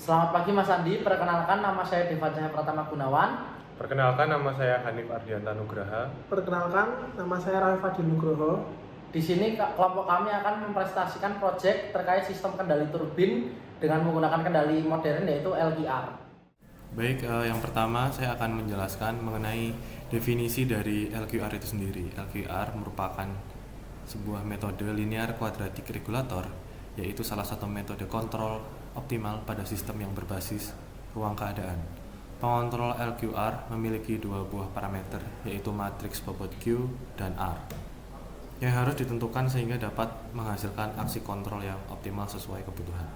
Selamat pagi Mas Andi, perkenalkan nama saya Deva Cahya Pratama Gunawan. Perkenalkan, nama saya Hanif Ardianta Nugraha. Perkenalkan, nama saya Raffi Fadil Nugroho. Di sini kelompok kami akan mempresentasikan proyek terkait sistem kendali turbin dengan menggunakan kendali modern yaitu LQR. Baik, yang pertama saya akan menjelaskan mengenai definisi dari LQR itu sendiri. LQR merupakan sebuah metode linear kuadratik regulator, yaitu salah satu metode kontrol optimal pada sistem yang berbasis ruang keadaan. Pengontrol LQR memiliki dua buah parameter, yaitu matriks bobot Q dan R, yang harus ditentukan sehingga dapat menghasilkan aksi kontrol yang optimal sesuai kebutuhan.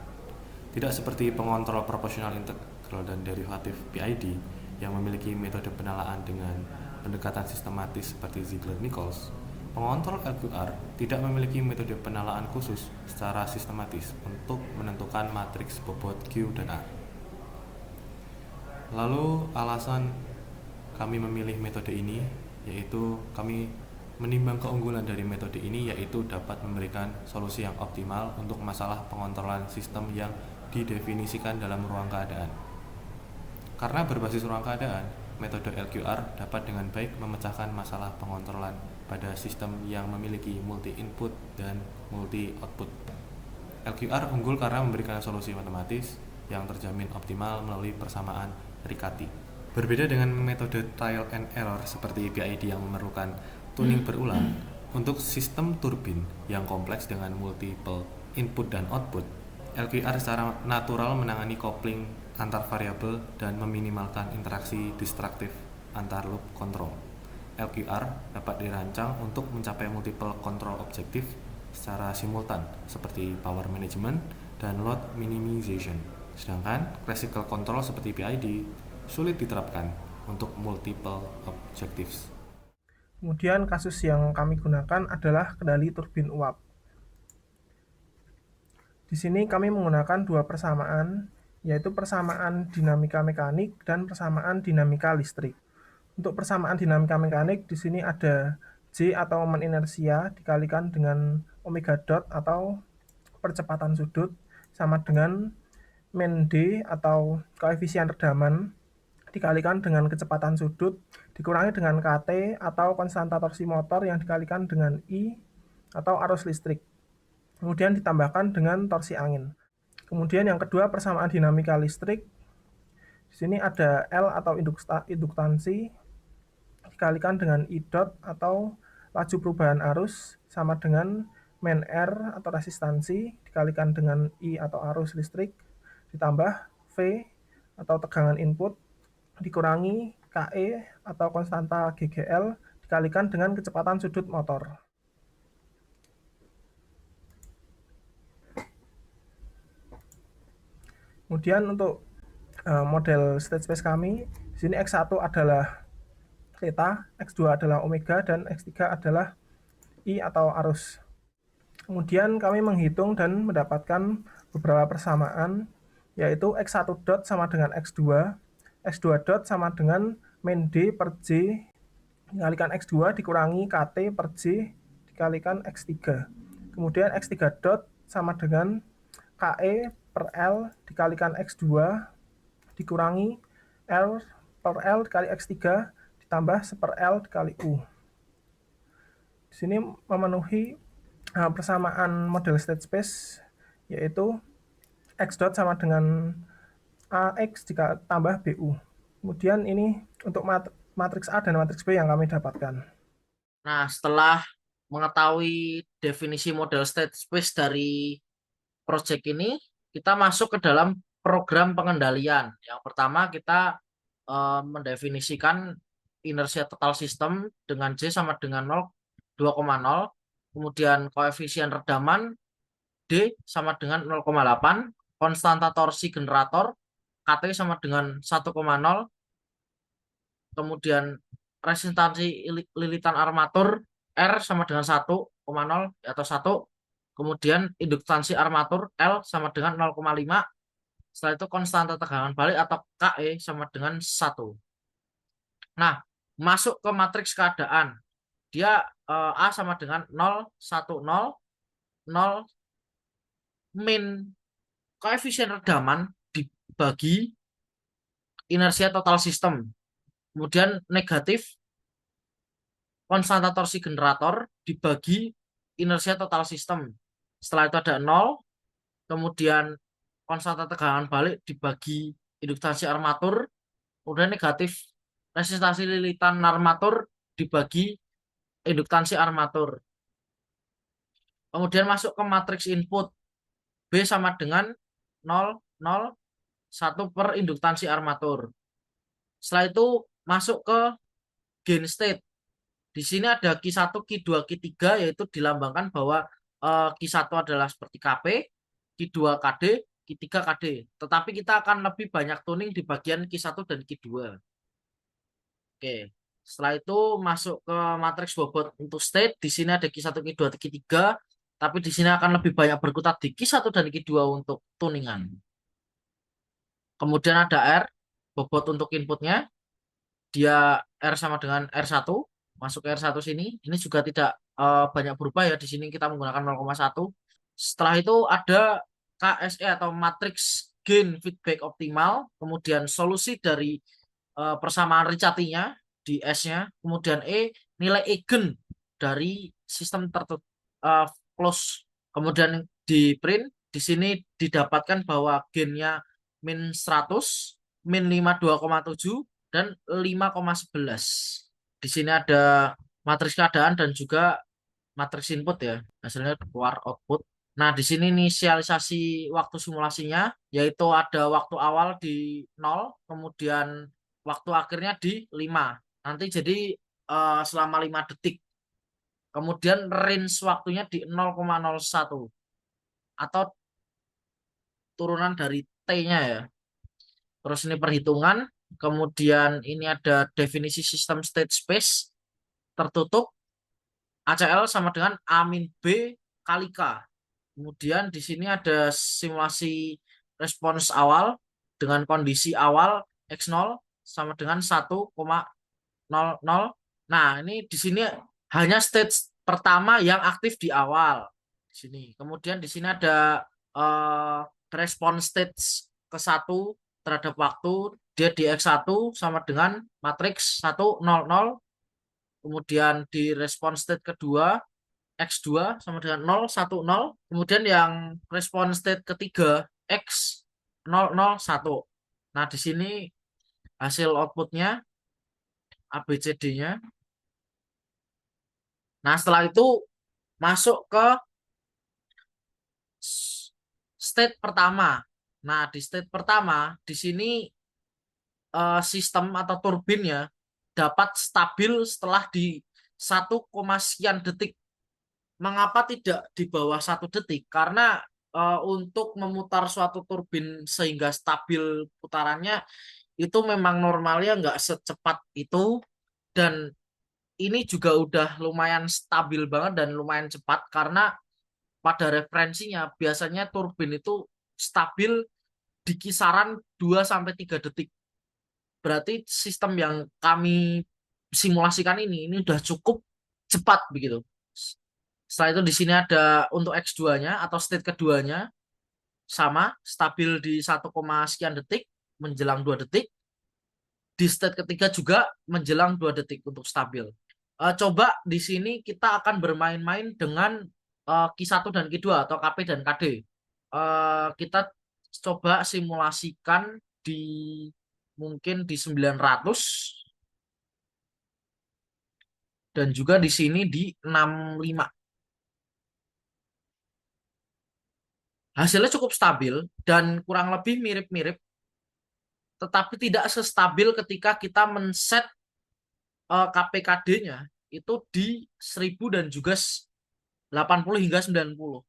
Tidak seperti pengontrol proporsional integral dan derivatif PID yang memiliki metode penalaan dengan pendekatan sistematis seperti Ziegler-Nichols. Pengontrol LQR tidak memiliki metode penalaan khusus secara sistematis untuk menentukan matriks bobot Q dan R. Lalu alasan kami memilih metode ini yaitu kami menimbang keunggulan dari metode ini yaitu dapat memberikan solusi yang optimal untuk masalah pengontrolan sistem yang didefinisikan dalam ruang keadaan. Karena berbasis ruang keadaan, metode LQR dapat dengan baik memecahkan masalah pengontrolan pada sistem yang memiliki multi-input dan multi-output. LQR unggul karena memberikan solusi matematis yang terjamin optimal melalui persamaan Riccati. Berbeda dengan metode trial and error seperti PID yang memerlukan tuning berulang, untuk sistem turbin yang kompleks dengan multiple input dan output, LQR secara natural menangani coupling antar variabel dan meminimalkan interaksi destruktif antar loop control. LQR dapat dirancang untuk mencapai multiple control objektif secara simultan seperti power management dan load minimization. Sedangkan classical control seperti PID sulit diterapkan untuk multiple objectives. Kemudian kasus yang kami gunakan adalah kendali turbin uap. Di sini kami menggunakan dua persamaan, yaitu persamaan dinamika mekanik dan persamaan dinamika listrik. Untuk persamaan dinamika mekanik, di sini ada J atau momen inersia dikalikan dengan omega dot atau percepatan sudut sama dengan men D atau koefisien redaman dikalikan dengan kecepatan sudut dikurangi dengan KT atau konstanta torsi motor yang dikalikan dengan I atau arus listrik. Kemudian ditambahkan dengan torsi angin. Kemudian yang kedua persamaan dinamika listrik. Di sini ada L atau induktansi dikalikan dengan I dot atau laju perubahan arus sama dengan men R atau resistansi dikalikan dengan I atau arus listrik ditambah V atau tegangan input dikurangi KE atau konstanta GGL dikalikan dengan kecepatan sudut motor. Kemudian untuk model state space kami, di sini X1 adalah theta, X2 adalah omega, dan X3 adalah I atau arus. Kemudian kami menghitung dan mendapatkan beberapa persamaan, yaitu X1 dot sama dengan X2, X2 dot sama dengan min D per J dikalikan X2 dikurangi KT per J dikalikan X3. Kemudian X3 dot sama dengan KE per L dikalikan X2 dikurangi L per L dikali X3 ditambah 1/L dikali U. Di sini memenuhi persamaan model state space, yaitu X dot sama dengan AX tambah BU. Kemudian ini untuk matriks A dan matriks B yang kami dapatkan. Nah, setelah mengetahui definisi model state space dari proyek ini, kita masuk ke dalam program pengendalian. Yang pertama kita mendefinisikan inersia total sistem dengan J sama dengan 2,0. Kemudian koefisien redaman D sama dengan 0,8. Konstanta torsi generator KT sama dengan 1,0. Kemudian resistansi lilitan armatur R sama dengan 1,0 atau 1. Kemudian induktansi armatur L sama dengan 0,5. Setelah itu konstanta tegangan balik atau KE sama dengan 1. Nah, masuk ke matriks keadaan. Dia A sama dengan 0, 1, 0, 0 min koefisien redaman bagi inersia total sistem. Kemudian negatif konstanta torsi generator dibagi inersia total sistem. Setelah itu ada 0, kemudian konstanta tegangan balik dibagi induktansi armatur, kemudian negatif resistansi lilitan armatur dibagi induktansi armatur. Kemudian masuk ke matriks input. B sama dengan 0, 0, 1 per induktansi armatur. Setelah itu masuk ke gain state. Di sini ada Q1, Q2, Q3 yaitu dilambangkan bahwa Q1 adalah seperti KP, Q2 KD, Q3 KD. Tetapi kita akan lebih banyak tuning di bagian Q1 dan Q2. Oke. Setelah itu masuk ke matriks bobot untuk state. Di sini ada Q1, Q2, Q3. Tapi di sini akan lebih banyak berkutat di Q1 dan Q2 untuk tuningan. Kemudian ada R, bobot untuk inputnya. Dia R sama dengan R1. Masuk ke R1 sini. Ini juga tidak banyak berubah ya. Di sini kita menggunakan 0,1. Setelah itu ada KSE atau matriks gain feedback optimal. Kemudian solusi dari persamaan Ricciati-nya di S-nya. Kemudian E, nilai eigen dari sistem tertutup close. Kemudian di print. Di sini didapatkan bahwa gainnya min 100, min 52,7, dan 5,11. Di sini ada matriks keadaan dan juga matriks input ya. Hasilnya keluar output. Nah, di sini inisialisasi waktu simulasinya yaitu ada waktu awal di 0, kemudian waktu akhirnya di 5. Nanti jadi selama 5 detik. Kemudian range waktunya di 0,01 atau turunan dari T-nya ya. Terus ini perhitungan, kemudian ini ada definisi sistem state space tertutup, ACL sama dengan A min B kali K. Kemudian di sini ada simulasi respons awal dengan kondisi awal X0 sama dengan 1,00. Nah, ini di sini hanya stage pertama yang aktif di awal. Di sini. Kemudian di sini ada respons stage ke-1 terhadap waktu, dia di X1 sama dengan matriks 1, 0, 0. Kemudian di respons state kedua X2 sama dengan 0, 1, 0. Kemudian yang respons state ketiga X 0, 0, 1. Nah, di sini hasil outputnya ABCD-nya. Nah, setelah itu masuk ke state pertama. Nah, di state pertama, di sini sistem atau turbinnya dapat stabil setelah di 1, sekian detik. Mengapa tidak di bawah 1 detik? Karena untuk memutar suatu turbin sehingga stabil putarannya itu memang normalnya nggak secepat itu, dan ini juga udah lumayan stabil banget dan lumayan cepat karena pada referensinya biasanya turbin itu stabil di kisaran 2 sampai 3 detik. Berarti sistem yang kami simulasikan ini udah cukup cepat begitu. Setelah itu di sini ada untuk X2-nya atau state keduanya sama, stabil di 1, sekian detik menjelang 2 detik. Di state ketiga juga menjelang 2 detik untuk stabil. Coba di sini kita akan bermain-main dengan Q1 dan Q2 atau KP dan KD. Kita coba simulasikan di mungkin di 900 dan juga di sini di 65. Hasilnya cukup stabil dan kurang lebih mirip-mirip, tetapi tidak sestabil ketika kita men-set KPKD-nya itu di 1000 dan juga 80 hingga 90.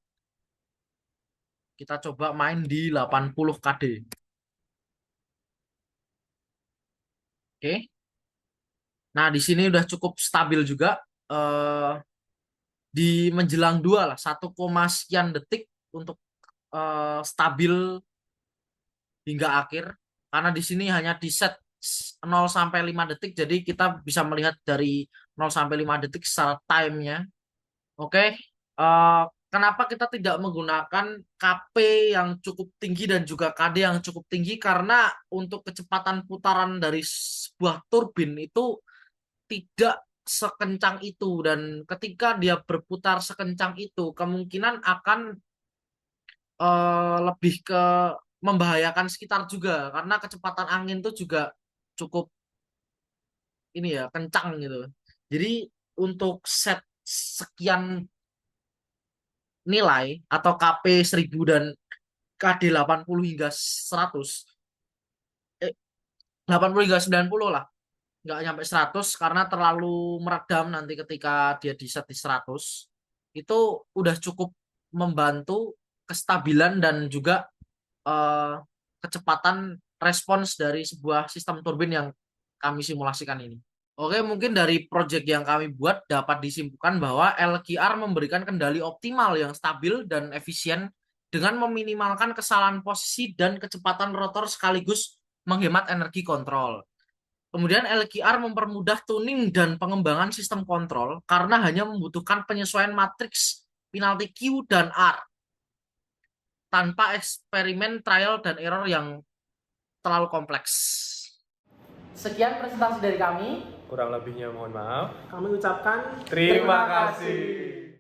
Kita coba main di 80 KD. Oke. Nah, di sini udah cukup stabil juga. Di menjelang 2 lah, 1, sekian detik untuk stabil hingga akhir. Karena di sini hanya di set 0 sampai 5 detik, jadi kita bisa melihat dari 0 sampai 5 detik secara time-nya. Oke, kenapa kita tidak menggunakan KP yang cukup tinggi dan juga KD yang cukup tinggi? Karena untuk kecepatan putaran dari sebuah turbin itu tidak sekencang itu, dan ketika dia berputar sekencang itu kemungkinan akan lebih ke membahayakan sekitar juga, karena kecepatan angin itu juga cukup ini ya, kencang gitu. Jadi untuk set sekian nilai atau KP 1000 dan KD 80 hingga 100, 80 hingga 90 lah, nggak nyampe 100 karena terlalu meredam nanti ketika dia di set di 100, itu udah cukup membantu kestabilan dan juga eh, kecepatan respons dari sebuah sistem turbin yang kami simulasikan ini. Oke, mungkin dari proyek yang kami buat dapat disimpulkan bahwa LQR memberikan kendali optimal yang stabil dan efisien dengan meminimalkan kesalahan posisi dan kecepatan rotor sekaligus menghemat energi kontrol. Kemudian LQR mempermudah tuning dan pengembangan sistem kontrol karena hanya membutuhkan penyesuaian matriks penalti Q dan R tanpa eksperimen trial dan error yang terlalu kompleks. Sekian presentasi dari kami. Kurang lebihnya mohon maaf. Kami ucapkan Terima kasih.